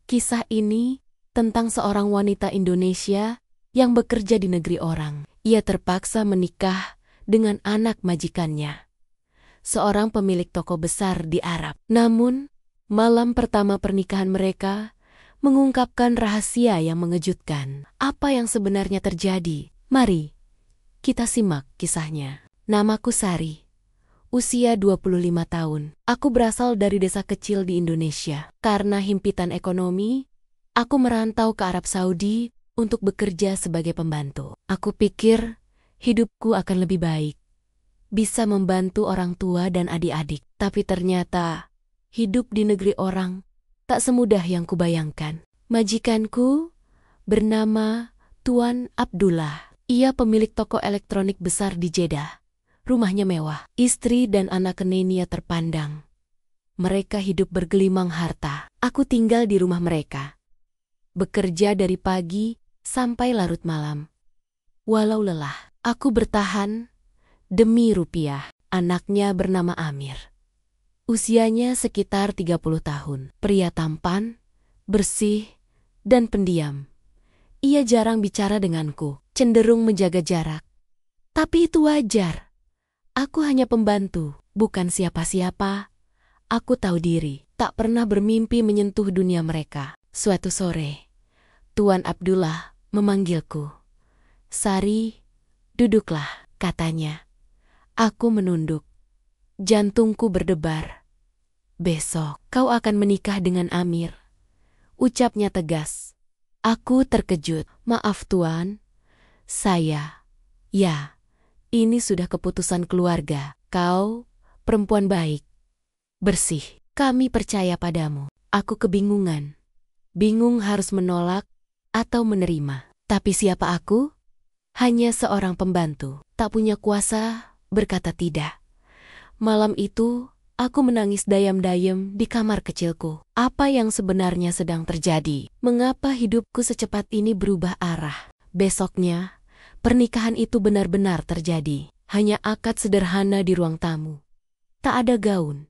Kisah ini tentang seorang wanita Indonesia yang bekerja di negeri orang. Ia terpaksa menikah dengan anak majikannya, seorang pemilik toko besar di Arab. Namun, malam pertama pernikahan mereka mengungkapkan rahasia yang mengejutkan. Apa yang sebenarnya terjadi? Mari kita simak kisahnya. Namaku Sari. Usia 25 tahun. Aku berasal dari desa kecil di Indonesia. Karena himpitan ekonomi, aku merantau ke Arab Saudi untuk bekerja sebagai pembantu. Aku pikir hidupku akan lebih baik, bisa membantu orang tua dan adik-adik. Tapi ternyata hidup di negeri orang tak semudah yang kubayangkan. Majikanku bernama Tuan Abdullah. Ia pemilik toko elektronik besar di Jeddah. Rumahnya mewah, istri dan anak kenenia terpandang. Mereka hidup bergelimang harta. Aku tinggal di rumah mereka, bekerja dari pagi sampai larut malam. Walau lelah, aku bertahan demi rupiah. Anaknya bernama Amir. Usianya sekitar 30 tahun. Pria tampan, bersih, dan pendiam. Ia jarang bicara denganku, cenderung menjaga jarak. Tapi itu wajar. Aku hanya pembantu, bukan siapa-siapa. Aku tahu diri, tak pernah bermimpi menyentuh dunia mereka. Suatu sore, Tuan Abdullah memanggilku. "Sari, duduklah," katanya. Aku menunduk. Jantungku berdebar. "Besok, kau akan menikah dengan Amir," ucapnya tegas. Aku terkejut. "Maaf Tuan, ini sudah keputusan keluarga. Kau perempuan baik, bersih. Kami percaya padamu." Aku kebingungan. Bingung harus menolak atau menerima. Tapi siapa aku? Hanya seorang pembantu. Tak punya kuasa berkata tidak. Malam itu, aku menangis dayam-dayam di kamar kecilku. Apa yang sebenarnya sedang terjadi? Mengapa hidupku secepat ini berubah arah? Besoknya, pernikahan itu benar-benar terjadi. Hanya akad sederhana di ruang tamu. Tak ada gaun,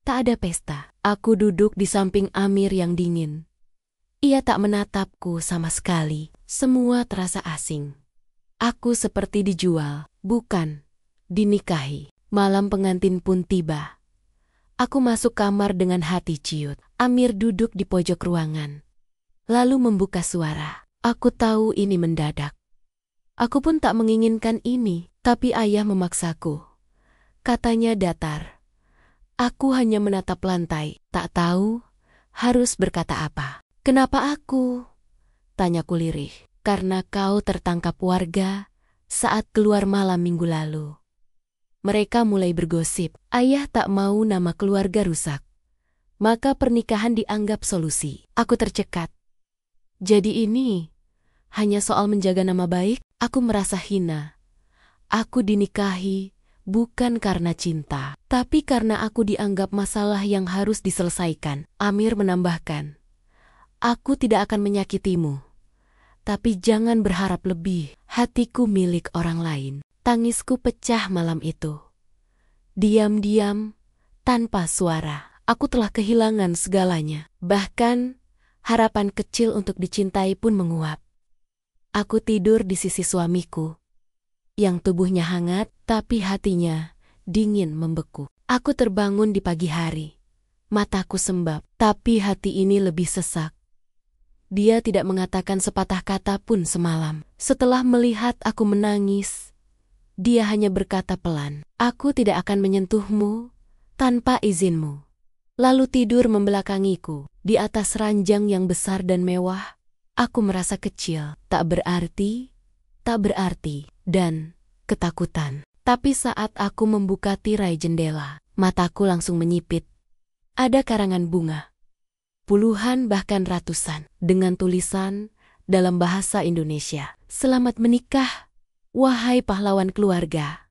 tak ada pesta. Aku duduk di samping Amir yang dingin. Ia tak menatapku sama sekali. Semua terasa asing. Aku seperti dijual, bukan dinikahi. Malam pengantin pun tiba. Aku masuk kamar dengan hati ciut. Amir duduk di pojok ruangan, lalu membuka suara. Aku tahu ini mendadak. Aku pun tak menginginkan ini, tapi ayah memaksaku. Katanya datar. Aku hanya menatap lantai, tak tahu harus berkata apa. "Kenapa aku?" tanyaku lirih. "Karena kau tertangkap warga saat keluar malam minggu lalu." Mereka mulai bergosip, ayah tak mau nama keluarga rusak. Maka pernikahan dianggap solusi. Aku tercekat. Jadi ini hanya soal menjaga nama baik. Aku merasa hina. Aku dinikahi bukan karena cinta, tapi karena aku dianggap masalah yang harus diselesaikan. Amir menambahkan, "Aku tidak akan menyakitimu, tapi jangan berharap lebih. Hatiku milik orang lain." Tangisku pecah malam itu. Diam-diam, tanpa suara, aku telah kehilangan segalanya. Bahkan, harapan kecil untuk dicintai pun menguap. Aku tidur di sisi suamiku, yang tubuhnya hangat, tapi hatinya dingin membeku. Aku terbangun di pagi hari. Mataku sembab, tapi hati ini lebih sesak. Dia tidak mengatakan sepatah kata pun semalam. Setelah melihat aku menangis, dia hanya berkata pelan, "Aku tidak akan menyentuhmu tanpa izinmu." Lalu tidur membelakangiku. Di atas ranjang yang besar dan mewah, aku merasa kecil, tak berarti, dan ketakutan. Tapi saat aku membuka tirai jendela, mataku langsung menyipit. Ada karangan bunga, puluhan bahkan ratusan, dengan tulisan dalam bahasa Indonesia. "Selamat menikah, wahai pahlawan keluarga."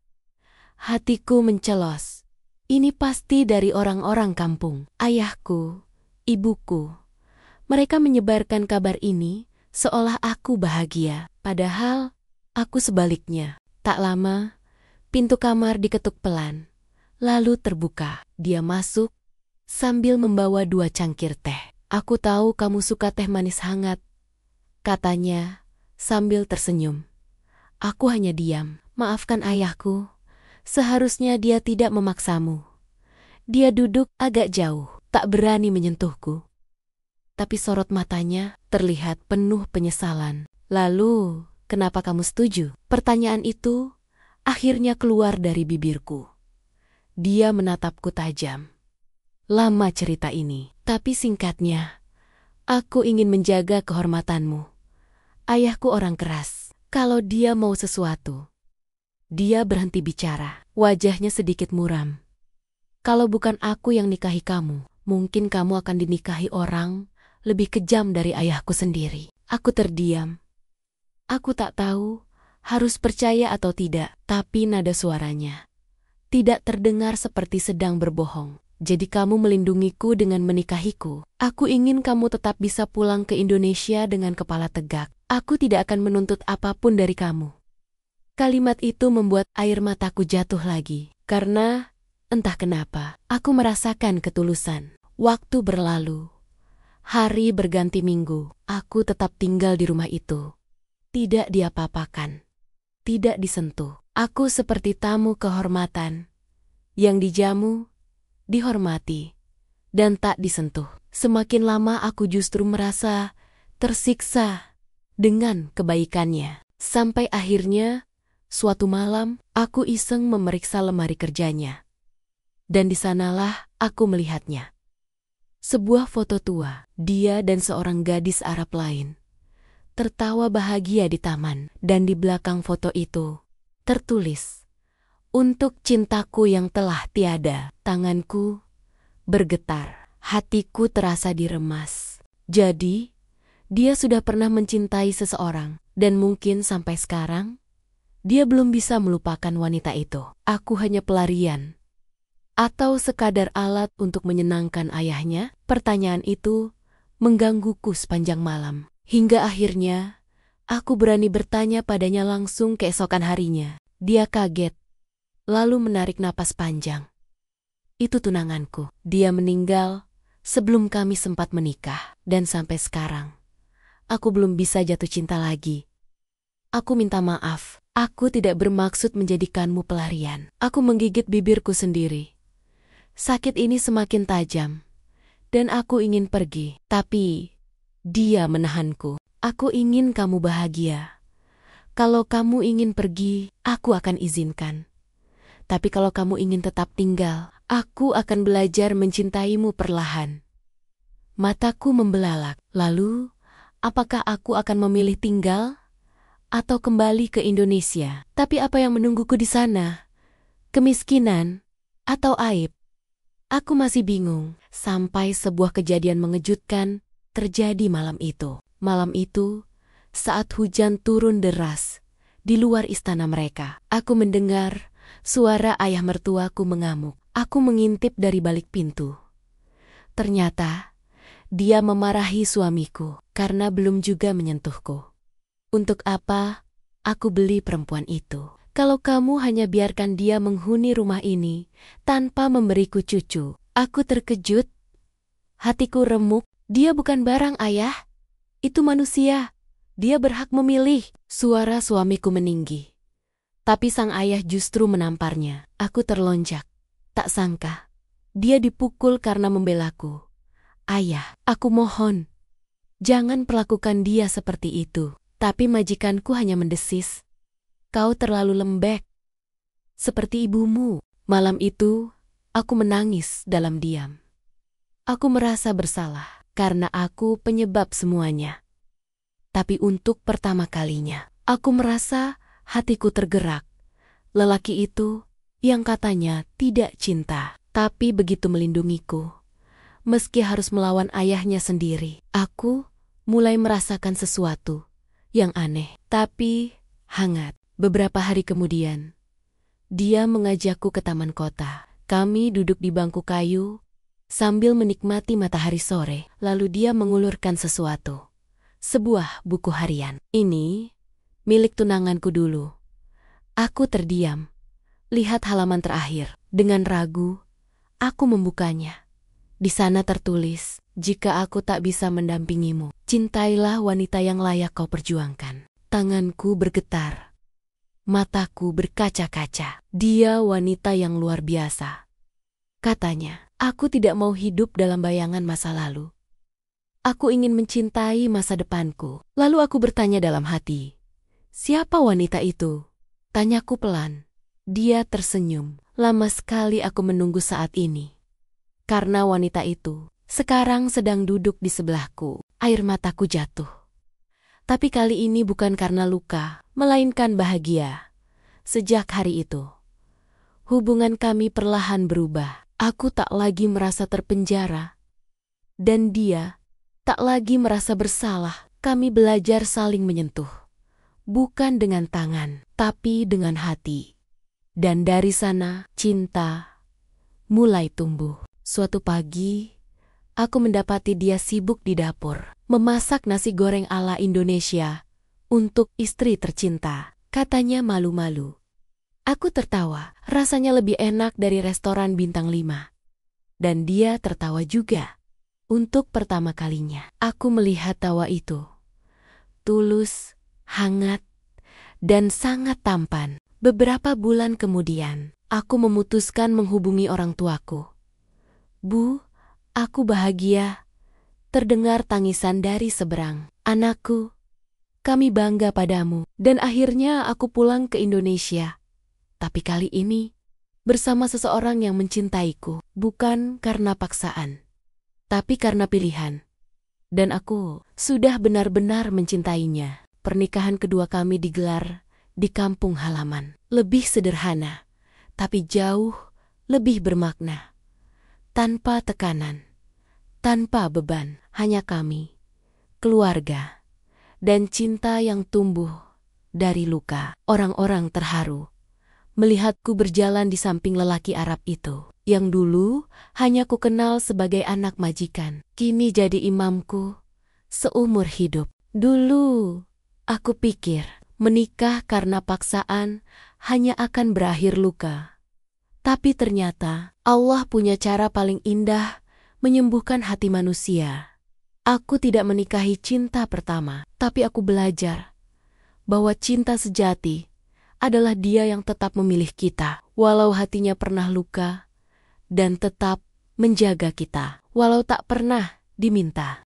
Hatiku mencelos. Ini pasti dari orang-orang kampung. Ayahku, ibuku. Mereka menyebarkan kabar ini seolah aku bahagia. Padahal aku sebaliknya. Tak lama, pintu kamar diketuk pelan. Lalu terbuka. Dia masuk sambil membawa 2 cangkir teh. Aku tahu kamu suka teh manis hangat, katanya sambil tersenyum. Aku hanya diam. Maafkan ayahku. Seharusnya dia tidak memaksamu. Dia duduk agak jauh, tak berani menyentuhku. Tapi sorot matanya terlihat penuh penyesalan. Lalu, kenapa kamu setuju? Pertanyaan itu akhirnya keluar dari bibirku. Dia menatapku tajam. Lama cerita ini, tapi singkatnya, aku ingin menjaga kehormatanmu. Ayahku orang keras. Kalau dia mau sesuatu, dia berhenti bicara. Wajahnya sedikit muram. Kalau bukan aku yang nikahi kamu, mungkin kamu akan dinikahi orang lebih kejam dari ayahku sendiri. Aku terdiam. Aku tak tahu harus percaya atau tidak, tapi nada suaranya tidak terdengar seperti sedang berbohong. Jadi kamu melindungiku dengan menikahiku. Aku ingin kamu tetap bisa pulang ke Indonesia dengan kepala tegak. Aku tidak akan menuntut apapun dari kamu. Kalimat itu membuat air mataku jatuh lagi. Karena, entah kenapa, aku merasakan ketulusan. Waktu berlalu. Hari berganti minggu. Aku tetap tinggal di rumah itu. Tidak diapa-apakan. Tidak disentuh. Aku seperti tamu kehormatan. Yang dijamu, dihormati, dan tak disentuh. Semakin lama aku justru merasa tersiksa dengan kebaikannya. Sampai akhirnya, suatu malam, aku iseng memeriksa lemari kerjanya. Dan di sanalah aku melihatnya. Sebuah foto tua, dia dan seorang gadis Arab lain. Tertawa bahagia di taman, dan di belakang foto itu tertulis, "Untuk cintaku yang telah tiada." Tanganku bergetar, hatiku terasa diremas. Jadi, dia sudah pernah mencintai seseorang, dan mungkin sampai sekarang, dia belum bisa melupakan wanita itu. Aku hanya pelarian. Atau sekadar alat untuk menyenangkan ayahnya? Pertanyaan itu menggangguku sepanjang malam. Hingga akhirnya, aku berani bertanya padanya langsung keesokan harinya. Dia kaget, lalu menarik napas panjang. Itu tunanganku. Dia meninggal sebelum kami sempat menikah. Dan sampai sekarang, aku belum bisa jatuh cinta lagi. Aku minta maaf. Aku tidak bermaksud menjadikanmu pelarian. Aku menggigit bibirku sendiri. Sakit ini semakin tajam. Dan aku ingin pergi. Tapi, dia menahanku. Aku ingin kamu bahagia. Kalau kamu ingin pergi, aku akan izinkan. Tapi kalau kamu ingin tetap tinggal, aku akan belajar mencintaimu perlahan. Mataku membelalak. Lalu, apakah aku akan memilih tinggal atau kembali ke Indonesia? Tapi apa yang menungguku di sana? Kemiskinan atau aib? Aku masih bingung, sampai sebuah kejadian mengejutkan terjadi malam itu. Malam itu, saat hujan turun deras di luar istana mereka, aku mendengar suara ayah mertuaku mengamuk. Aku mengintip dari balik pintu. Ternyata, dia memarahi suamiku karena belum juga menyentuhku. Untuk apa aku beli perempuan itu? Kalau kamu hanya biarkan dia menghuni rumah ini tanpa memberiku cucu. Aku terkejut. Hatiku remuk. Dia bukan barang, ayah. Itu manusia. Dia berhak memilih. Suara suamiku meninggi. Tapi sang ayah justru menamparnya. Aku terlonjak. Tak sangka, dia dipukul karena membelaku. Ayah, aku mohon, jangan perlakukan dia seperti itu. Tapi majikanku hanya mendesis. Kau terlalu lembek. Seperti ibumu. Malam itu, aku menangis dalam diam. Aku merasa bersalah karena aku penyebab semuanya. Tapi untuk pertama kalinya, aku merasa hatiku tergerak. Lelaki itu yang katanya tidak cinta, tapi begitu melindungiku. Meski harus melawan ayahnya sendiri, aku mulai merasakan sesuatu yang aneh, tapi hangat. Beberapa hari kemudian, dia mengajakku ke taman kota. Kami duduk di bangku kayu sambil menikmati matahari sore. Lalu dia mengulurkan sesuatu. Sebuah buku harian. Ini milik tunanganku dulu. Aku terdiam. Lihat halaman terakhir. Dengan ragu, aku membukanya. Di sana tertulis, Jika aku tak bisa mendampingimu, cintailah wanita yang layak kau perjuangkan. Tanganku bergetar. Mataku berkaca-kaca. Dia wanita yang luar biasa. Katanya, aku tidak mau hidup dalam bayangan masa lalu. Aku ingin mencintai masa depanku. Lalu aku bertanya dalam hati, siapa wanita itu? Tanyaku pelan. Dia tersenyum. Lama sekali aku menunggu saat ini. Karena wanita itu sekarang sedang duduk di sebelahku. Air mataku jatuh. Tapi kali ini bukan karena luka, melainkan bahagia. Sejak hari itu, hubungan kami perlahan berubah. Aku tak lagi merasa terpenjara. Dan dia tak lagi merasa bersalah. Kami belajar saling menyentuh. Bukan dengan tangan, tapi dengan hati. Dan dari sana, cinta mulai tumbuh. Suatu pagi, aku mendapati dia sibuk di dapur, memasak nasi goreng ala Indonesia untuk istri tercinta. Katanya malu-malu. Aku tertawa, rasanya lebih enak dari restoran bintang 5. Dan dia tertawa juga. Untuk pertama kalinya, aku melihat tawa itu. Tulus, hangat, dan sangat tampan. Beberapa bulan kemudian, aku memutuskan menghubungi orang tuaku. Bu, aku bahagia. Terdengar tangisan dari seberang. Anakku, kami bangga padamu. Dan akhirnya aku pulang ke Indonesia. Tapi kali ini, bersama seseorang yang mencintaiku. Bukan karena paksaan, tapi karena pilihan. Dan aku sudah benar-benar mencintainya. Pernikahan kedua kami digelar di kampung halaman. Lebih sederhana, tapi jauh lebih bermakna. Tanpa tekanan, tanpa beban, hanya kami, keluarga, dan cinta yang tumbuh dari luka. Orang-orang terharu melihatku berjalan di samping lelaki Arab itu, yang dulu hanya ku kenal sebagai anak majikan. Kini jadi imamku seumur hidup. Dulu aku pikir menikah karena paksaan hanya akan berakhir luka. Tapi ternyata Allah punya cara paling indah menyembuhkan hati manusia. Aku tidak menikahi cinta pertama, tapi aku belajar bahwa cinta sejati adalah dia yang tetap memilih kita, walau hatinya pernah luka, dan tetap menjaga kita, walau tak pernah diminta.